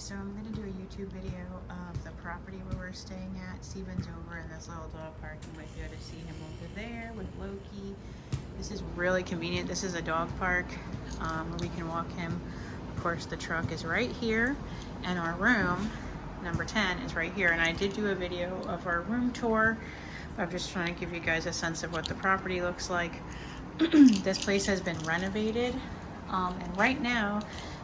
So I'm going to do a YouTube video of the property where we're staying at. Steven's over in this little dog park. You might be able to see him over there with Loki. This is really convenient. This is a dog park where we can walk him. Of course, the truck is right here, and our room, number 10, is right here. And I did do a video of our room tour. I'm just trying to give you guys a sense of what the property looks like. This place has been renovated, and right now,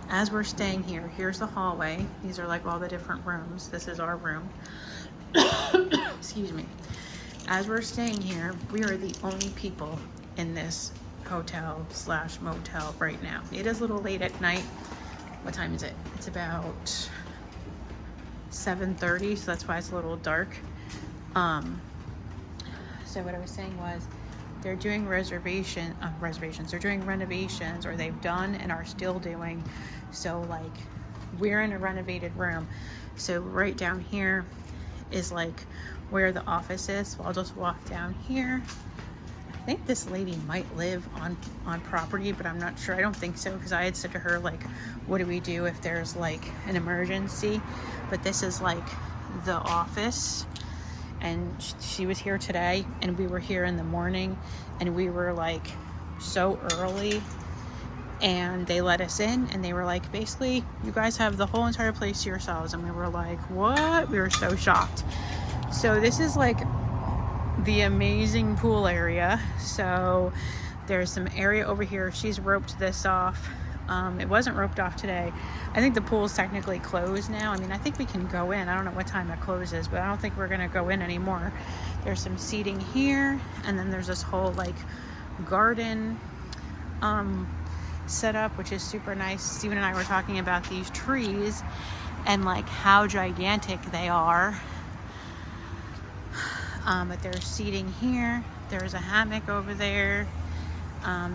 as we're staying here, here's the hallway. These are like all the different rooms. This is our room. Excuse me. As we're staying here, we are the only people in this hotel slash motel right now. It is a little late at night. What time is it? It's about 7:30, so that's why it's a little dark. So what I was saying was, they're doing reservations. They're doing renovations, or they've done and are still doing. So like, we're in a renovated room. So right down here is like where the office is. So I'll just walk down here. I think this lady might live on property, but I'm not sure. I don't think so, because I had said to her, like, what do we do if there's like an emergency? But this is like the office. And she was here today, and we were here in the morning, and we were like so early, and they let us in, and they were like, basically, you guys have the whole entire place to yourselves. And we were like, what? We were so shocked. So this is like the amazing pool area. So there's some area over here. She's roped this off. It wasn't roped off today. I think the pool's technically closed now. I mean, I think we can go in. I don't know what time it closes, but I don't think we're gonna go in anymore. There's some seating here, and then there's this whole like garden setup, which is super nice. Steven and I were talking about these trees and like how gigantic they are. But there's seating here. There's a hammock over there.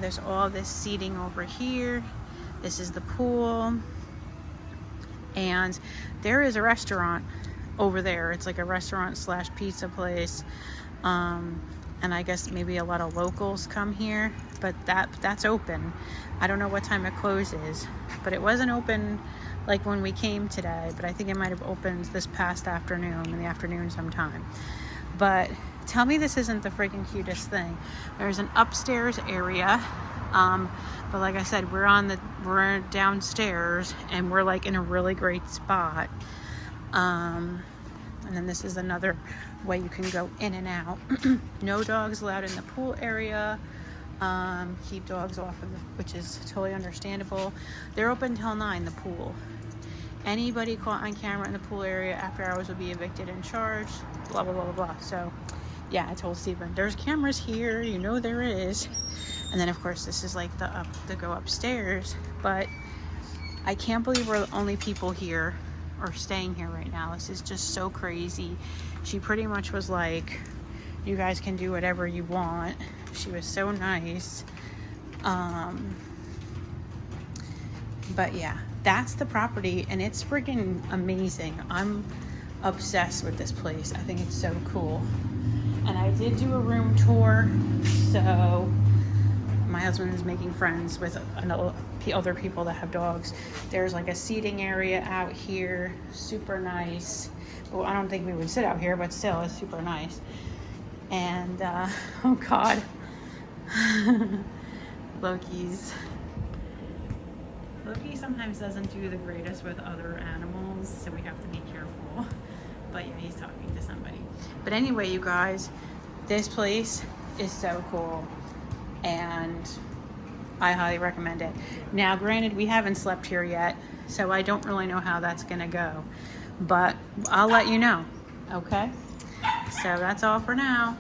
There's all this seating over here. This is the pool, and there is a restaurant over there. It's like a restaurant slash pizza place, and I guess maybe a lot of locals come here, but that's open. I don't know what time it closes, but it wasn't open like when we came today, but I think it might have opened this past afternoon, in the afternoon sometime. But tell me this isn't the freaking cutest thing. There's an upstairs area, but like I said, we're downstairs, and we're like in a really great spot. And then this is another way you can go in and out. No dogs allowed in the pool area. Keep dogs off of which is totally understandable. They're open till 9, the pool. Anybody caught on camera in the pool area after hours will be evicted and charged. Blah, blah, blah, blah, blah. So yeah, I told Steven, there's cameras here, you know there is. And then of course this is like the go upstairs. But I can't believe we're the only people here or staying here right now. This is just so crazy. She pretty much was like, you guys can do whatever you want. She was so nice. But yeah, that's the property, and it's freaking amazing. I'm obsessed with this place. I think it's so cool. And I did do a room tour, so my husband is making friends with other people that have dogs. There's like a seating area out here, super nice. Well, I don't think we would sit out here, but still, it's super nice. And oh God, Loki sometimes doesn't do the greatest with other animals, so we have to be careful. But yeah, he's talking to somebody. But anyway, you guys, this place is so cool, and I highly recommend it. Now, granted, we haven't slept here yet, so I don't really know how that's gonna go, but I'll let you know, okay? So that's all for now.